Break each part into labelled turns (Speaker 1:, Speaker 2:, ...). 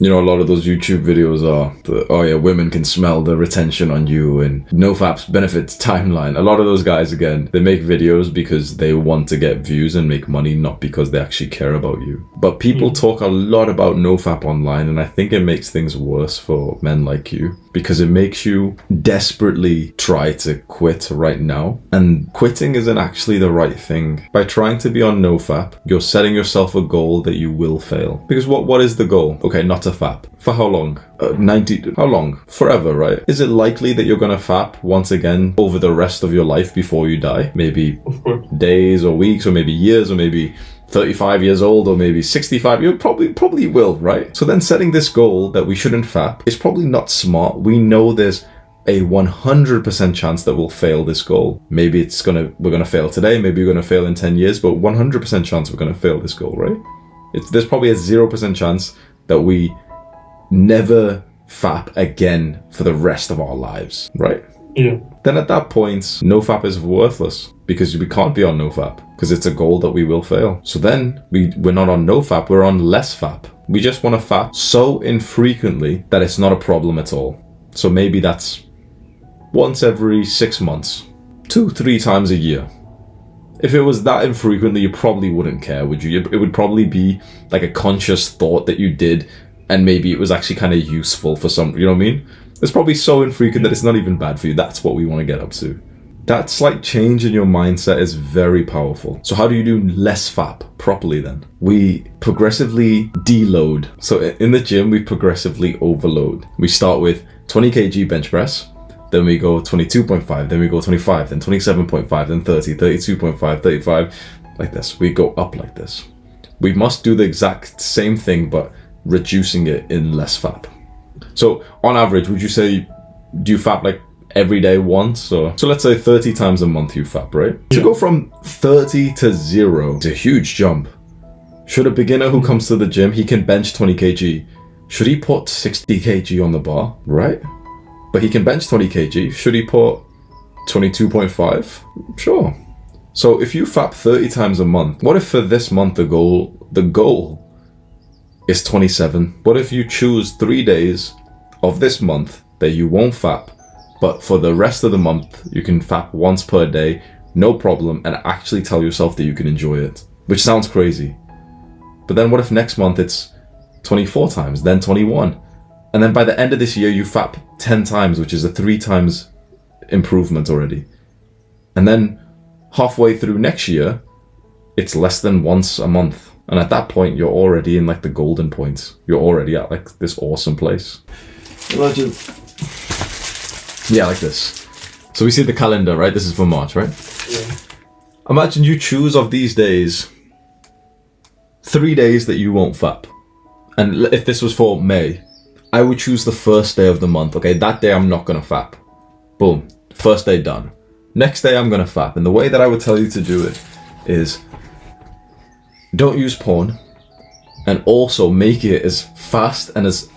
Speaker 1: You know, a lot of those YouTube videos are, oh yeah, women can smell the retention on you and NoFap's benefits timeline. A lot of those guys, again, they make videos because they want to get views and make money, not because they actually care about you. But people talk a lot about NoFap online, and I think it makes things worse for men like you, because it makes you desperately try to quit right now. And quitting isn't actually the right thing. By trying to be on NoFap, you're setting yourself a goal that you will fail. Because what is the goal? Okay, not to fap. For how long? 90, how long? Forever, right? Is it likely that you're gonna fap once again over the rest of your life before you die? Maybe days or weeks, or maybe years, or maybe 35 years old, or maybe 65, you probably will, right? So then setting this goal that we shouldn't fap is probably not smart. We know there's a 100% chance that we'll fail this goal. Maybe we're gonna fail today, maybe we're gonna fail in 10 years, but 100% chance we're gonna fail this goal, right? There's probably a 0% chance that we never fap again for the rest of our lives, right?
Speaker 2: Yeah.
Speaker 1: Then at that point, NoFap is worthless, because we can't be on NoFap, because it's a goal that we will fail. So then we're not on NoFap, we're on less fap. We just want to fap so infrequently that it's not a problem at all. So maybe that's once every 6 months, 2-3 times a year. If it was that infrequently, you probably wouldn't care, would you? It would probably be like a conscious thought that you did, and maybe it was actually kind of useful for some, you know what I mean? It's probably so infrequent that it's not even bad for you. That's what we want to get up to. That slight change in your mindset is very powerful. So how do you do less fap properly then? We progressively deload. So in the gym, we progressively overload. We start with 20 kg bench press, then we go 22.5, then we go 25, then 27.5, then 30, 32.5, 35, like this. We go up like this. We must do the exact same thing, but reducing it in less fap. So on average, would you say, do you fap like every day once? Or so let's say 30 times a month you fap, right? Yeah. To go from 30 to 0 is a huge jump. Should a beginner who comes to the gym, he can bench 20 kg. Should he put 60 kg on the bar, right? But he can bench 20 kg. Should he put 22.5? Sure. So if you fap 30 times a month, what if for this month the goal is 27? What if you choose 3 days of this month that you won't fap, but for the rest of the month you can fap once per day, no problem, and actually tell yourself that you can enjoy it? Which sounds crazy. But then what if next month it's 24 times, then 21? And then by the end of this year, you fap 10 times, which is a 3 times improvement already. And then halfway through next year, it's less than once a month. And at that point, you're already in like the golden point. You're already at like this awesome place. Imagine. Yeah, like this. So we see the calendar, right? This is for March, right? Yeah. Imagine you choose of these days 3 days that you won't fap. And if this was for May, I would choose the first day of the month. Okay, that day I'm not gonna fap. Boom, first day done. Next day I'm gonna fap. And the way that I would tell you to do it is, don't use porn, and also make it as fast and as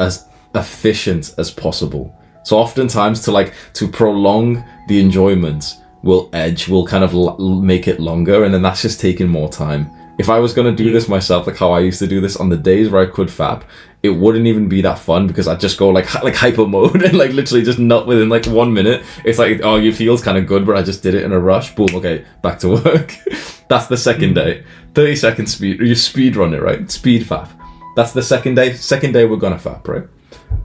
Speaker 1: efficient as possible. So oftentimes to prolong the enjoyment, we'll kind of make it longer, and then that's just taking more time. If I was going to do this myself, like how I used to do this on the days where I could fap, it wouldn't even be that fun, because I'd just go like hyper mode and like literally just nut within like 1 minute. It's like, oh, it feels kind of good, but I just did it in a rush. Boom, okay, back to work. That's the second day. 30 second speed, you speed run it, right? Speed fap. That's the second day. Second day, we're gonna fap, right?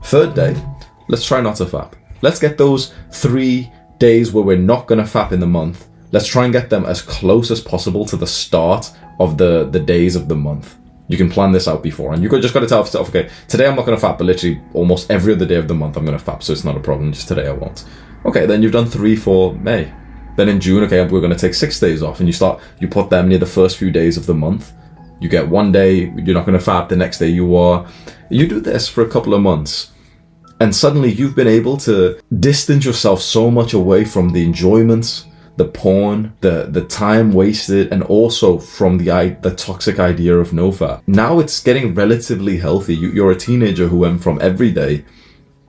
Speaker 1: Third day, let's try not to fap. Let's get those 3 days where we're not gonna fap in the month. Let's try and get them as close as possible to the start of the days of the month. You can plan this out before, and you just got to tell yourself, okay, today I'm not going to fap, but literally almost every other day of the month I'm going to fap, so it's not a problem, just today I won't. Okay, then you've done 3 for May. Then in June, okay, we're going to take 6 days off, and you put them near the first few days of the month. You get 1 day, you're not going to fap, the next day you are. You do this for a couple of months, and suddenly you've been able to distance yourself so much away from the enjoyments, the porn, the time wasted, and also from the toxic idea of NoFap. Now it's getting relatively healthy. You're a teenager who went from every day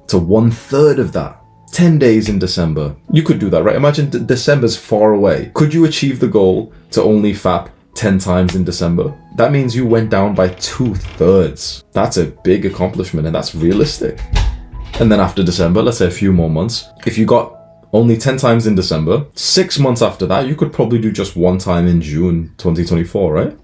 Speaker 1: to 1/3 of that. 10 days in December. You could do that, right? Imagine December's far away. Could you achieve the goal to only fap 10 times in December, that means you went down by 2/3. That's a big accomplishment, and that's realistic. And then after December, let's say a few more months, if you got only 10 times in December, 6 months after that, you could probably do just 1 time in June 2024, right?